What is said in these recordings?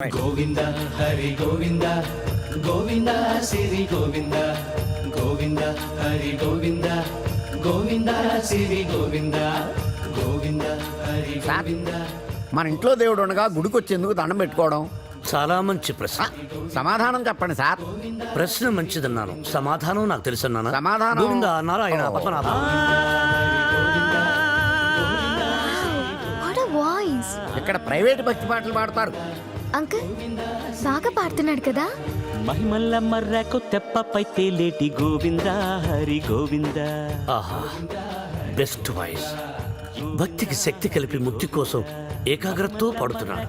గోవింద హరి గోవింద గోవింద సిరి గోవింద గోవింద హరి గోవింద గోవింద సిరి గోవింద గోవింద హరి గోవింద. మన ఇంట్లో దేవుడు ఉండగా గుడికొచ్చేందుకు దండం పెట్టుకోవడం చాలా మంచి ప్రశ్న. సమాధానం చెప్పండి సార్. ప్రశ్న మంచిదన్నాను, సమాధానం నాకు తెలుసన్నాను. సమాధానం Govinda Narayana Padmanabha. What a voice! ఇక్కడ ప్రైవేట్ భక్తి పాటలు పాడతారు. అంకుల్ బాగా పాడుతున్నాడు కదా. మహిమల్ల మర్రకు తెప్పపై తేలేటి గోవింద హరి గోవింద. ఆహా, బెస్ట్ వాయిస్. భక్తికి శక్తి కలిపి ముక్తి కోసం ఏకాగ్రతతో పాడుతున్నాడు.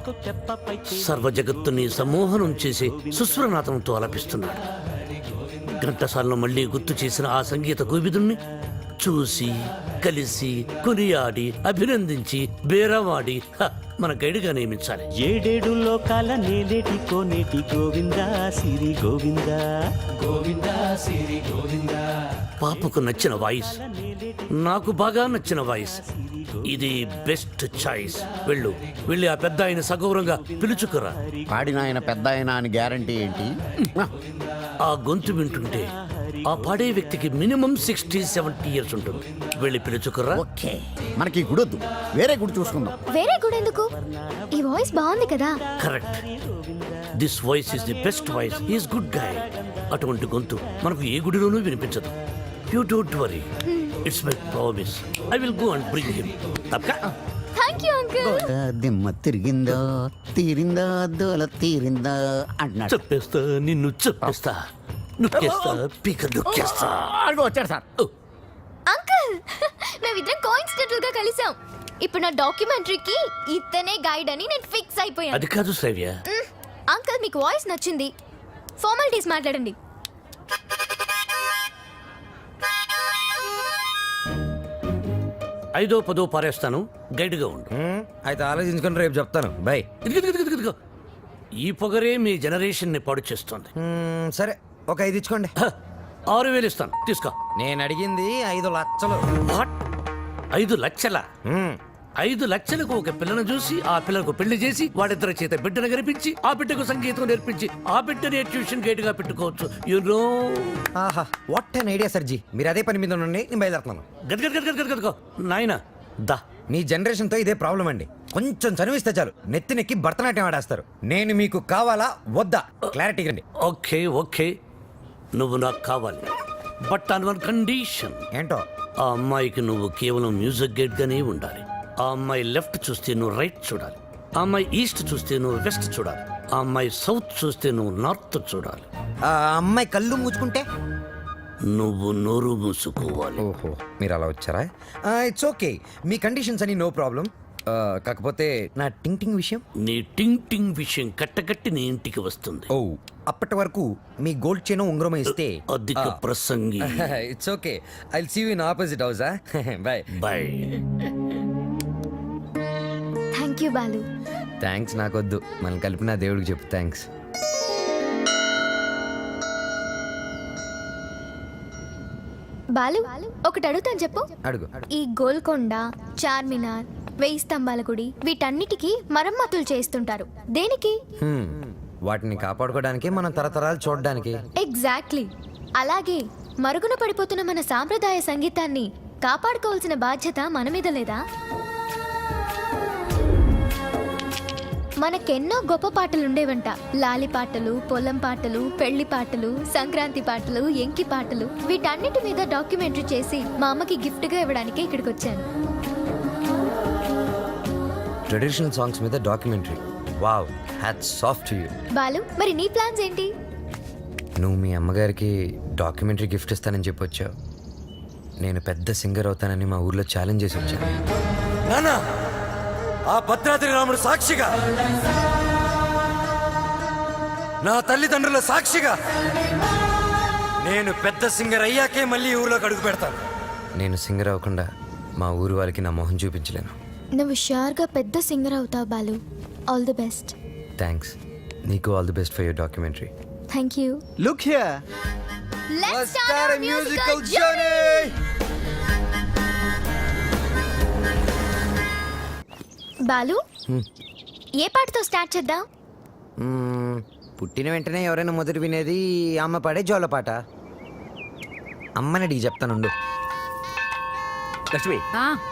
సర్వ జగత్తుని సమ్మోహనం చేసి సుస్వరనాథంతో అలపిస్తున్నాడు. ఘంటసాలను మళ్ళీ గుర్తు చేసిన ఆ సంగీత గోవిదుణ్ణి చూసి కలిసి కొనియాడి అభినందించి బేరవాడి మన గైడ్గా నియమించాలి. ఏడేడు లోకాల నేలేటి కోనేటి గోవింద సిరి గోవింద గోవింద సిరి గోవింద. పాపకు నచ్చిన వాయిస్, నాకు బాగా నచ్చిన వాయిస్. ఇది బెస్ట్ చాయిస్. వెళ్ళి ఆ పెద్ద ఆయన సగౌరవంగా పిలుచుకురా. పాడిన ఆయన పెద్ద ఆయన అని గ్యారంటీ ఏంటి? ఆ గొంతు వింటుంటే ఆ పాడే వ్యక్తికి మినిమం 60-70 ఇయర్స్ ఉంటుంది. వెళ్ళి పిలుచుకురా. ఓకే, మనకి గుడి వద్దు, వేరే గుడి చూసుకుందాం. వేరే కూడా ఎందుకు? ఈ వాయిస్ బాగుంది కదా. Correct. This voice is the best voice. He's good guy. అటువంటి గొంతు మనకు ఏ గుడిలోనూ వినిపించదు. You don't worry, it's my promise. I will go and bring him. Thank you uncle. దిమ్మ తిరిగిందో తీరిందో దోల తీరిందో అంటున్నాడు. చెప్పేస్తా, నిన్ను చెప్పేస్తా, నొక్కేస్తా, పీక నొక్కేస్తా. అడుగు వచ్చాడు సార్. అంకుల్ మేమిద్దరం కోఇన్సిడెంటల్ గా కలిసాం. ఇప్పుడు నా డాక్యుమెంటరీకి ఇతనే గైడ్ అని నేను ఫిక్స్ అయిపోయాను. అది కాదు శ్రావ్య. అంకుల్ మీకు వాయిస్ నచ్చింది, ఫార్మాలిటీస్ మాట్లాడండి. ఐదో పదో పారేస్తాను, గైడ్గా ఉండు. అయితే ఆలోచించుకొని రేపు చెప్తాను. బై. ఇదిగో ఈ పొగరే మీ జనరేషన్ ని పాడు చేస్తుంది. సరే, ఒక 5 ఇచ్చుకోండి. 6,000 ఇస్తాను, తీసుకో. నేను అడిగింది 5 లక్షలు. వాట్? 5 లక్షల? 5 లక్షలకు ఒక పిల్లను చూసి ఆ పిల్లకు పెళ్లి చేసి వాడిద్దరి చేత బిడ్డను కనిపించి ఆ బిడ్డకు సంగీతం నేర్పించి ఆ బిడ్డని ట్యూషన్ గైడ్ గా పెట్టుకోవచ్చు. యూనో. ఆహా, వాట్ అన్ ఐడియా సర్జీ. మీరు అదే పని మీద ఉండండి, నేను బయలుదేరుతున్నాను. గదిగో నాయన దా. మీ జనరేషన్ తో ఇదే ప్రాబ్లం అండి. కొంచెం చనివిస్తే చాలు నెత్తినెక్కి భరతనాట్యం ఆడేస్తారు. నేను మీకు కావాలా వద్దా క్లారిటీ రండి. ఓకే, నువ్వు నాకు కావాలి, బట్ ఆన్ వన్ కండిషన్. ఏంటో? ఆ అమ్మాయికి నువ్వు కేవలం మ్యూజిక్ గైడ్ గానే ఉండాలి. ఆ అమ్మాయి లెఫ్ట్ చూస్తే నువ్వు రైట్ చూడాలి. ఆ అమ్మాయి ఈస్ట్ చూస్తే నువ్వు వెస్ట్ చూడాలి. ఆ అమ్మాయి సౌత్ చూస్తే నువ్వు నార్త్ చూడాలి. ఆ అమ్మాయి కళ్ళు మూసుకుంటే నువ్వు నోరు మూసుకోవాలి. ఓహో, మీరు అలా వచ్చారా? ఇట్స్ ఓకే, మీ కండిషన్స్ అని నో ప్రాబ్లం. కాకపోతే నా టింగ్ విషయం. నీ టింగ్ విషయం కట్టకట్టి నీ ఇంటికి వస్తుంది. ఓ, అప్పటి వరకు మీ గోల్డ్ చైన్ ఉంగరం ఇస్తే అధిక ప్రసంగి. It's okay, I will see you in opposite house. Bye bye. Thank you Balu. Thanks నాకొద్దు, మనం కలిపిన దేవుడికి చెప్పు థ్యాంక్స్. బాలు ఒకటి అడుగుతాను, చెప్పు. అడుగు. ఈ గోల్కొండ, చార్మినార్, 1000 స్తంభాల గుడి వీటన్నిటికీ మరమ్మతులు చేస్తుంటారు. దేనికి? వాటిని కాపాడుకోవడానికి, మనం తరతరాలు చూడడానికి. ఎగ్జాక్ట్లీ. అలాగే మరుగున పడిపోతున్న మన సాంప్రదాయ సంగీతాన్ని కాపాడుకోవాల్సిన బాధ్యత మన మీద లేదా? మనకెన్నో గొప్ప పాటలుండేవంట. లాలి పాటలు, పొలం పాటలు, పెళ్లి పాటలు, సంక్రాంతి పాటలు, ఎంకి పాటలు. వీటన్నిటి మీద డాక్యుమెంటరీ చేసి మా అమ్మకి గిఫ్ట్ గా ఇవ్వడానికి ఇక్కడికి వచ్చాను. ట్రెడిషనల్ సాంగ్స్ మీద documentary. Wow, hats off to you. Balu, మరి నీ ప్లాన్స్ ఏంటి? నువ్వు మీ అమ్మగారికి డాక్యుమెంటరీ గిఫ్ట్ ఇస్తానని చెప్పొచ్చావు. నేను పెద్ద సింగర్ అవుతానని మా ఊర్లో ఛాలెంజ్ చేసి వచ్చాను. నానా, ఆ భద్రాద్రి రాముడు సాక్షిగా, నా తల్లిదండ్రుల సాక్షిగా, నేను పెద్ద సింగర్ అయ్యాకే మళ్ళీ ఊర్లోకి అడుగు పెడతాను. నేను సింగర్ అవ్వకుండా మా ఊరు వాళ్ళకి నా మొహం చూపించలేను. నువ్వు షూర్గా పెద్ద సింగర్ అవుతావు Balu. All the best. Thanks. నీకు all the best for your documentary. Thank you. Look here. Let's start our musical journey. Balu, ఏ పాటతో స్టార్ట్ చేద్దాం? పుట్టిన వెంటనే ఎవరైనా మొదటి వినేది అమ్మ పాడే జోలపాట. అమ్మని అడిగి చెప్తానుండు. లక్ష్మి,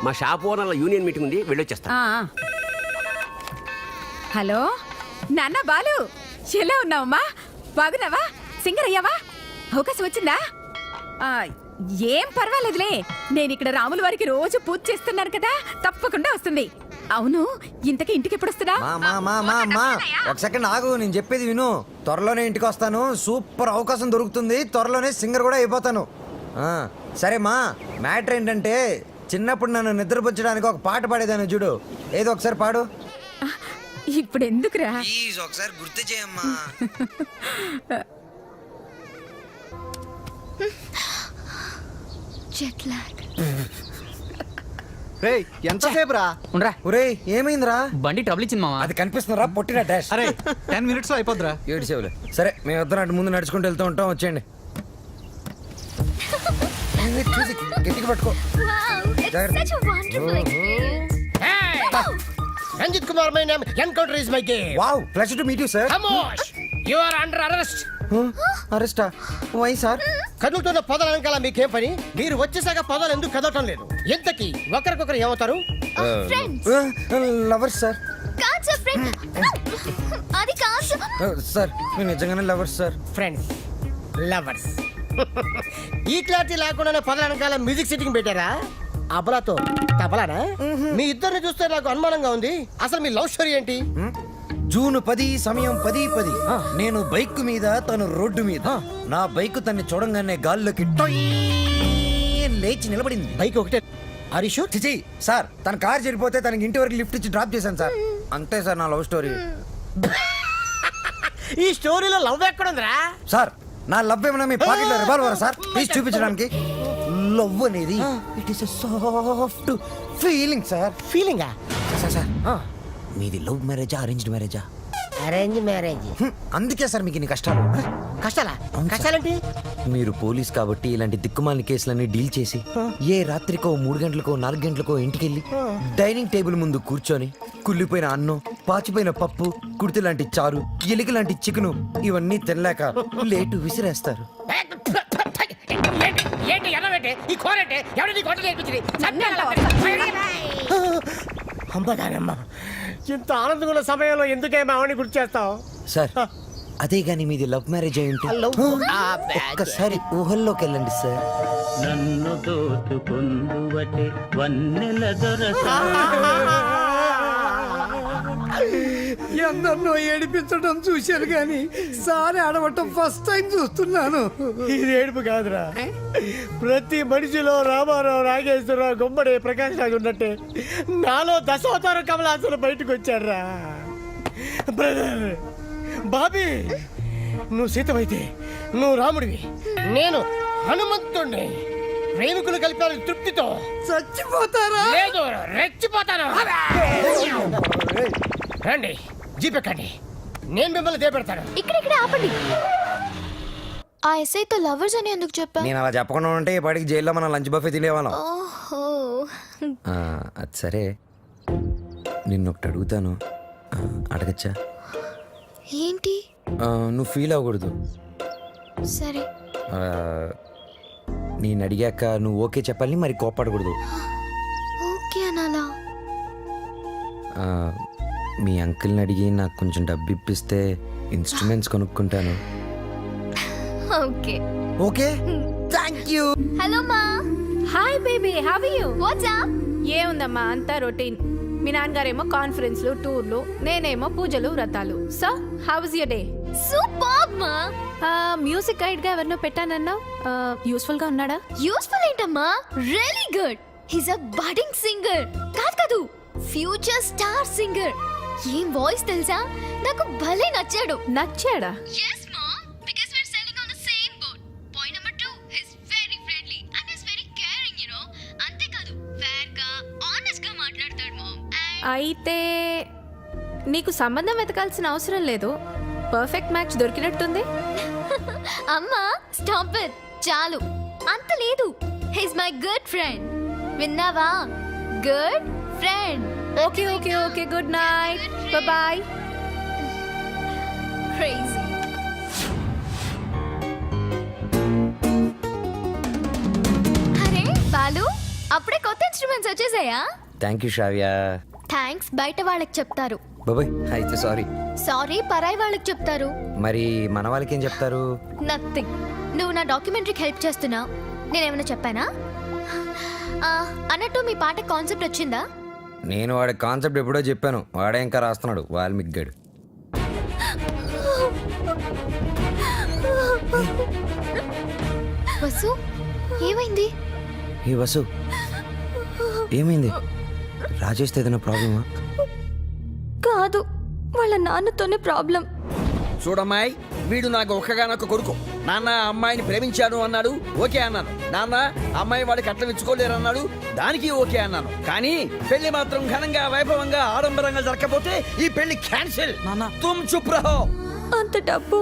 మా షాప్ ఓనర్ల యూనియన్ మీటింగ్ ఉంది, వెళ్ళొచ్చేస్తా. హలో నాన్న బాలు, ఎలా ఉన్నావమ్మా? బాగున్నావా? సింగర్ అయ్యావా? అవకాశం వచ్చిందా? ఏం పర్వాలేదులే, నేను ఇక్కడ రాముల వారికి రోజు పూజ చేస్తున్నాను కదా, తప్పకుండా వస్తుంది. అవును, ఇంతకీ ఇంటికి ఎప్పుడు వస్తుందా? ఒక సెకండ్ ఆగు, నేను చెప్పేది విను. త్వరలోనే ఇంటికి వస్తాను. సూపర్ అవకాశం దొరుకుతుంది. త్వరలోనే సింగర్ కూడా అయిపోతాను. సరే మా, మ్యాటర్ ఏంటంటే చిన్నప్పుడు నన్ను నిద్రపుచ్చడానికి ఒక పాట పాడేదాన్ని చూడు. ఏదో ఒకసారి పాడు. ఇప్పుడు ఎందుకురా? ప్లీజ్ ఒకసారి గుర్తు చేయమ్మా. Jet lag. రేయ్ ఎంతసేపు రా? ఉండరా, ఒరేయ్ ఏమైందిరా? బండి ట్రబుల్ ఇచ్చింది మామ. అది కనిపిస్తుందిరా, పొట్టిన డాష్. అరే 10 minutes లో అయిపోద్దిరా. ఏడు సేవలే. సరే మేము ఇద్దరం అటు ముందు నడుచుకుంటూ వెళ్తూ ఉంటాం, వచ్చేయండి. చూసి గట్టిగా పట్టుకో. Wow, it's such a wonderful experience. Ranjit Kumar, my name. Encounter is my game. Wow, pleasure to meet you sir. Khamosh! You are under arrest. అరెస్టా? Why sir? కదులుతున్న పొదల వెనకాల మీకేం పని? మీరు వచ్చేసాక పొదలు ఎందుకు కదలటం లేదు? ఎంతకి ఒకరికొకరు ఏమవుతారు? Friends. Lovers sir. కాదు సార్, ఫ్రెండ్. అది కాదు సార్. సార్ మేము నిజంగానే లవర్స్ సార్. Friends, lovers. ఈ క్లారిటీ లేకుండానే పొదల వెనకాల మ్యూజిక్ సిట్టింగ్ పెట్టారా? అబలాతో తబలానా? మీ ఇద్దరిని చూస్తే నాకు అనుమానంగా ఉంది. అసలు మీ లవ్ స్టోరీ ఏంటి? జూన్ 10 సమయం 10:10. నేను బైక్ మీద, తను రోడ్డు మీద. నా బైక్ తన్ని చూడంగానే గాల్లోకి టొయ్ లేచి నిలబడింది. బైక్ ఒకటే. హరీష్ చిచి సార్, తన కార్ చెడిపోతే తనకి ఇంటి వరకు లిఫ్ట్ ఇచ్చి డ్రాప్ చేశాను సార్. అంతే సార్ నా లవ్ స్టోరీ. ఈ స్టోరీలో లవ్ ఎక్కడుందిరా? సార్ నా లవ్ ఏమన్నా మీ పాకెట్లో రివాల్వర్ సార్? ప్లీజ్ చూపించడానికి. లవ్ అనేది it is soft feeling sir. ఫీలింగా? సార్ సార్ మీది లవ్ మ్యారేజా అరేంజ్డ్ మ్యారేజా? Arrange marriage. అందుకే సార్ మీకు ఇన్ని కష్టాలు. కష్టాలా? అవును సార్. కష్టాలేంటి? మీరు పోలీస్ కాబట్టి ఇలాంటి దిక్కుమాలిన కేసులన్నీ డీల్ చేసి ఏ రాత్రికో 3 గంటలకో 4 గంటలకో ఇంటికెళ్ళి డైనింగ్ టేబుల్ ముందు కూర్చొని కుళ్ళిపోయిన అన్నం, పాచిపోయిన పప్పు, కుర్తి లాంటి చారు, ఎలుక లాంటి చికెను ఇవన్నీ తినలేక లేటు విసిరేస్తారు. ఏంటి ఎన్నబెట్టే ఈ కోరంటే ఎవరు నీకు వంట నేర్పించింది? అమ్మదానమ్మ, ఇంత ఆనందంగా ఉన్న సమయంలో ఎందుకేమో ఆవిడని గుర్తు చేస్తావు? సార్ అదే గాని మీది లవ్ మ్యారేజ్ అయి ఉంటే ఒక్కసారి ఊహల్లోకి వెళ్ళండి సార్. నన్ను దోచుకుందువటే వన్నెల దొరసా. ఎందరినో ఏడిపించడం చూశాను కానీ సారి ఆడవటం ఫస్ట్ టైం చూస్తున్నాను. ఇది ఏడుపు కాదురా, ప్రతి మనిషిలో రామారావు, నాగేశ్వరరావు, గుమ్మడి, ప్రకాష్ రాజు ఉన్నట్టే నాలో దశావతార కమలాసులు బయటకు వచ్చాడ్రా. బ్రదర్ బాబీ, నువ్వు సీతమైతే నువ్వు రాముడివి, నేను హనుమంతుణ్ణి. ప్రేమికులు కలిపారు తృప్తితో. చచ్చిపోతారా? లేదు, రెచ్చిపోతాను. రండి, జీపెక్కండి, నేను మిమ్మల్ని దేపెడతాను. ఇక్కడ ఆపండి. ఆ ఎస్ఐతో లవర్స్ అని ఎందుకు చెప్పా? నేను అలా చెప్పకుండా ఉంటే ఈ పాటికి జైల్లో మనం లంచ్ బఫే తినేవాళ్ళం. ఓహో. అది సరే, నిన్నొకటి అడుగుతాను, అడగచ్చా? ఏంటి? నువ్వు ఫీల్ అవ్వకూడదు. సరే. నేను అడిగాక నువ్వు ఓకే చెప్పాలి, మరి కోప్పడకూడదు. ఓకే అనాలా? మీ అంకుల్ని అడిగి నాకు కొంచెం డబ్బు ఇప్పిస్తే ఇన్స్ట్రుమెంట్స్ కొనుక్కుంటాను. Okay. Okay, thank you. Hello మా. Hi baby, how are you? What's up? ఏముందమ్మా, అంతా రొటీన్. మీ నాన్నగారేమో కాన్ఫరెన్స్లు, టూర్లు, నేనేమో పూజలు, వ్రతాలు. So how was your day? Super మా. మ్యూజిక్ గైడ్ గా ఎవరినో పెట్టానన్నావు, యూస్ఫుల్ గా ఉన్నాడా? యూస్ఫుల్ ఏంటమ్మా, really good. He's a budding singer. కాదు, ఫ్యూచర్ స్టార్ సింగర్. ఏం వాయిస్ తెలుసా, నాకు భలే నచ్చాడు. నచ్చాడా? yes mom, because we're sailing on the same boat. Point number 2, he's very friendly and he's very caring, you know. అంతే కాదు, fair గా honest గా మాట్లాడతాడు mom. అయితే నీకు సంబంధం వెతకాల్సిన అవసరం లేదు, పర్ఫెక్ట్ మ్యాచ్ దొరికినట్టుంది. అమ్మా స్టాప్ ఇట్, చాలు. అంత లేదు, హీస్ మై గుడ్ ఫ్రెండ్. విన్నావా? Good friend. Okay okay okay, good night, bye. Questions వచ్చేసాయా? Thank you Shravya. థ్యాంక్స్ బయట వాళ్ళకి చెప్తారు, బాబాయ్ అయితే సారీ. సారీ పరాయి వాళ్ళకి చెప్తారు. మరి మన వాళ్ళకి ఏం చెప్తారు? నథింగ్. నువ్వు నా డాక్యుమెంటరీకి హెల్ప్ చేస్తున్నావు, నేనేమైనా చెప్పానా? అన్నట్టు మీ పాట కాన్సెప్ట్ వచ్చిందా? నేను వాడి కాన్సెప్ట్ ఎప్పుడో చెప్పాను, వాడే ఇంకా రాస్తున్నాడు వాల్మీకి గడు. వసు ఏమైంది? ఏ వసు ఏమైంది? రాజేష్తో ఏదైనా ప్రాబ్లమా? కాదు, వాళ్ళ నాన్నతోనే ప్రాబ్లం. చూడమ్మాయి, వీడు నాకు ఒక్కగానొక్క కొడుకు. నాన్న అమ్మాయిని ప్రేమించాను అన్నాడు, ఓకే అన్నాను. నాన్న అమ్మాయి వాడికి కట్నం ఇచ్చుకోలేరు అన్నాడు, దానికి ఓకే అన్నాను. కానీ పెళ్లి మాత్రం ఘనంగా వైభవంగా ఆడంబరంగా జరగకపోతే ఈ పెళ్లి క్యాన్సిల్. తుమ్ చుప్ రహో. అంత డబ్బు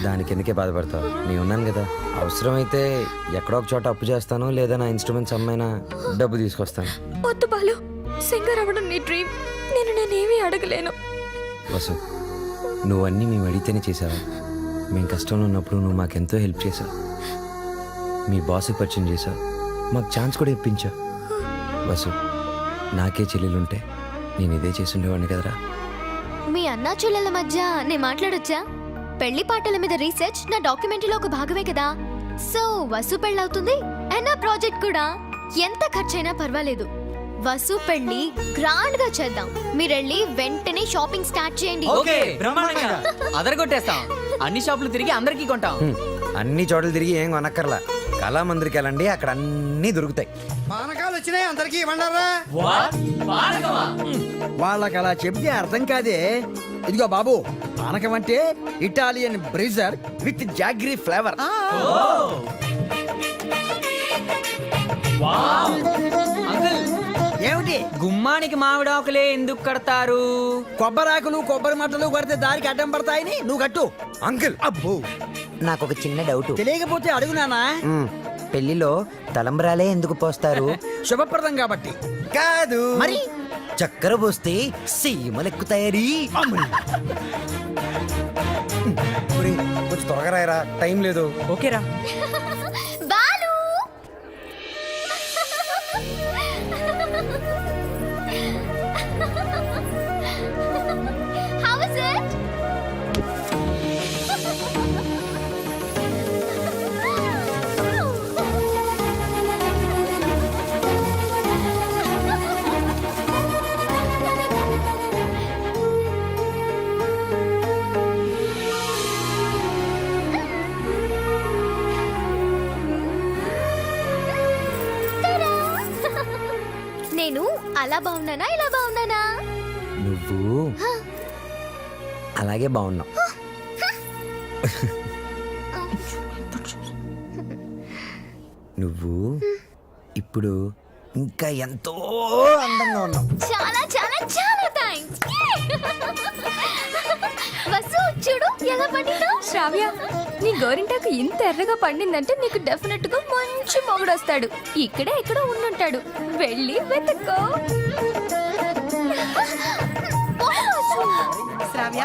దానికి ఎందుకే బాధపడతావు? నేను ఉన్నాను కదా, అవసరమైతే ఎక్కడో ఒక చోట అప్పు చేస్తాను, లేదా నా ఇన్స్ట్రుమెంట్స్ అమ్మైనా డబ్బు తీసుకొస్తాను. వద్దు బాలు, సింగర్ అవ్వడం నీ డ్రీమ్, నేనేమీ అడగలేను. వసు, నువ్వన్నీ మేము అడిగితేనే చేసావా? మేము కష్టంలో ఉన్నప్పుడు నువ్వు మాకెంతో హెల్ప్ చేసావు. మీ బాస్కి పరిచయం చేసావు, మాకు ఛాన్స్ కూడా ఇప్పించావు. వసు, నాకే చెల్లెలుంటే నేను ఇదే చేసి ఉండేవాడిని కదరా. మీ అన్నా చెల్లెల మధ్య నేను మాట్లాడొచ్చా? పెళ్లి పాటల మీద రీసెర్చ్ నా డాక్యుమెంటరీలో ఒక భాగమే కదా. సో వసు పెళ్ళవుతుంది అండ్ నా ప్రాజెక్ట్ కూడా. ఎంత ఖర్చైనా పర్వాలేదు, వసు పెళ్లి గ్రాండ్ గా చేద్దాం. మీరెళ్ళి వెంటనే షాపింగ్ స్టార్ట్ చేయండి. ఓకే, బ్రహ్మాండంగా అదరగొట్టేస్తాం. అన్ని షాపులు తిరిగి అందరికీ కొంటాం. అన్ని చోట్ల తిరిగి ఏం కొనక్కర్లా, కళామందిరికి వెళ్ళండి, అక్కడ అన్నీ దొరుకుతాయి. పానకాలు వచ్చినాయి, అందరికీ ఇవ్వండారా. వాళ్ళకి అలా చెప్తే అర్థం కాదే. ఇదిగో బాబు, పానకం అంటే Italian Brezza with jaggery flavour. ఏమిటి? గుమ్మానికి మామిడాకులే ఎందుకు కడతారు? కొబ్బరాకులు కొబ్బరి మట్టలు కొడితే దారికి అడ్డం పడతాయని నువ్వు కట్టు. అంకుల్, అబ్బో, నాకు ఒక చిన్న డౌట్. తెలియకపోతే అడుగునానా. పెళ్లిలో తలంబ్రాలే ఎందుకు పోస్తారు? శుభప్రదం కాబట్టి. కాదు మరి చక్కెర పోస్తే సీమలెక్కుతాయని. కొంచెం త్వరగా రాయరా, టైం లేదు. ఓకేరా. Balu How is it? నేను అలా బాగున్నానా ఇలా బాగున్నానా? నువ్వు అలాగే బాగున్నావు. నువ్వు ఇప్పుడు ఇంకా ఎంతో అందంగా ఉన్నావు. చాలా చాలా చాలా థ్యాంక్స్. వసు చూడు ఎలా పండిందో. శ్రావ్య, నీ గోరింటాకు ఇంత ఎర్రగా పండిందంటే నీకు డెఫినెట్ గా మంచి మొగుడు వస్తాడు. ఇక్కడే ఎక్కడో ఉండుంటాడు, వెళ్ళి వెతుక్కో. శ్రావ్య,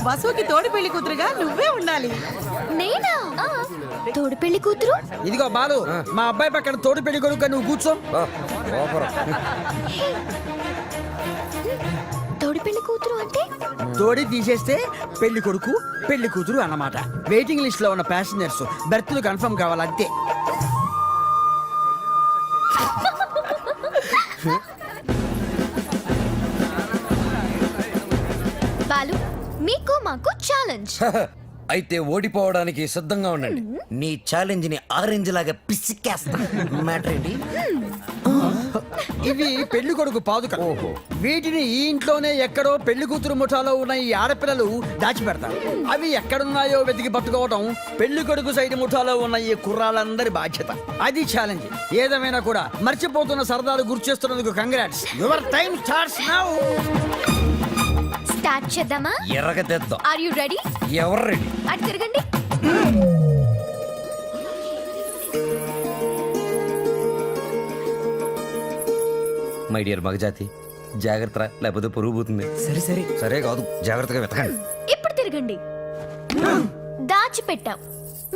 వసుకి తోడి పెళ్లి కూతురుగా నువ్వే ఉండాలి. నేనా? తోడు పెళ్లి కూతురు? ఇదిగో బాలు, మా అబ్బాయి పక్కన తోడు పెళ్లి కొడుకు నువ్వు కూర్చో. తోడు పెళ్లి కూతురు అంటే? తోడి తీసేస్తే పెళ్లి కొడుకు పెళ్లి కూతురు అన్నమాట. వెయిటింగ్ లిస్ట్ లో ఉన్న ప్యాసింజర్స్ బెర్త్లు కన్ఫర్మ్ కావాలంతే. బాలు, మీకు మాకు ఛాలెంజ్. అయితే ఓడిపోవడానికి సిద్ధంగా ఉండండి. నీ ఛాలెంజ్ ని ఆరెంజ్ లాగా పిసికేస్తా. మ్యాటర్ ఏంటి? ఇవి పెళ్లి కొడుకు పాదుకలు. వీటిని ఈ ఇంట్లోనే ఎక్కడో పెళ్లి కూతురు ముఠాలో ఉన్న ఈ ఆడపిల్లలు దాచిపెడతారు. అవి ఎక్కడున్నాయో వెతికి పట్టుకోవడం పెళ్లి కొడుకు సైడ్ ముఠాలో ఉన్న ఈ కుర్రాళ్ళందరి బాధ్యత. అది ఛాలెంజ్. ఏదేమైనా కూడా మర్చిపోతున్న సరదాలు గుర్తు చేస్తున్నందుకు congrats. Your time starts now. Start చేద్దామా? ఎర్రగ తెద్దాం. Are you ready? ఎవరు రెడీ? అటు తిరగండి. మై డియర్ మగజాతి, జాగ్రత్త, లేకపోతే పురుగు పోతుంది. సరే సరే. సరే కాదు, జాగ్రత్తగా వెతకండి. ఇప్పుడు తిరగండి. దాచిపెట్టాం,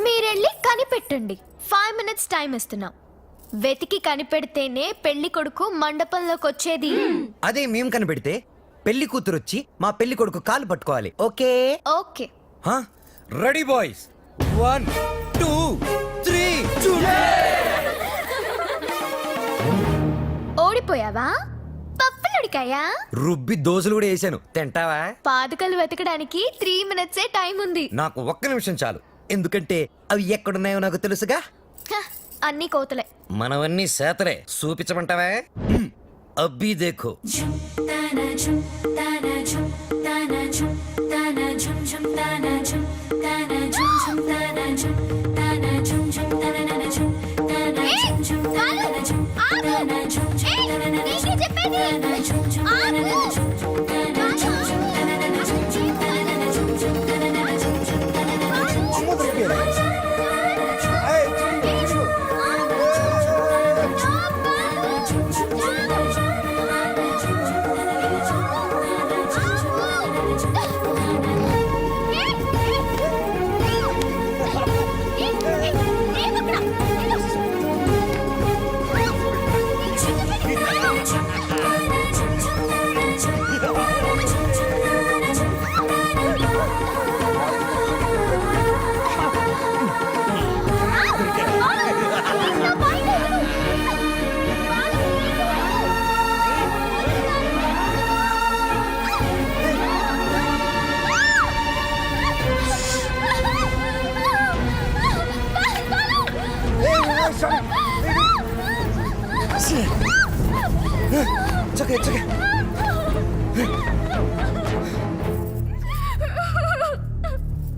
మీరెళ్ళి కనిపెట్టండి. 5 minutes టైం ఇస్తున్నాం. వెతికి కనిపెడితేనే పెళ్లి కొడుకు మండపంలోకి వచ్చేది. అదే మేము కనిపెడితే పెళ్లి కూతురు వచ్చి మా పెళ్లి కొడుకు కాలు పట్టుకోవాలి. Okay okay. Ready boys, 1 2 3. ఓడిపోయావా? పప్పులుడికాయా? రుబ్బి దోశలు కూడా వేసాను, తింటావా? పాదుకలు వెతకడానికి 3 minutes టైం ఉంది. నాకు ఒక్క నిమిషం చాలు, ఎందుకంటే అవి ఎక్కడున్నాయో నాకు తెలుసుగా. హ, అన్ని కోతలే. మనవన్నీ సేతలే, చూపించమంటావా? అబ్బి దేఖో.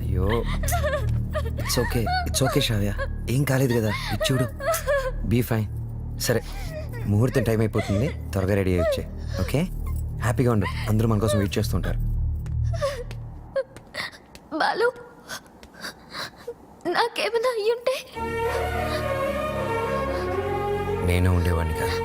అయ్యో, ఇట్స్ ఓకే శ్రావ్య, ఏం కాలేదు కదా. ఇచ్చుడు, బీ ఫైన్. సరే, ముహూర్తం టైం అయిపోతుంది, త్వరగా రెడీ అయ్యి వచ్చే. ఓకే, హ్యాపీగా ఉండు, అందరూ మన కోసం వెయిట్ చేస్తుంటారు. బాలు, నాకేమైనా అయ్యుంటే? నేను ఉండేవాడిని కదా.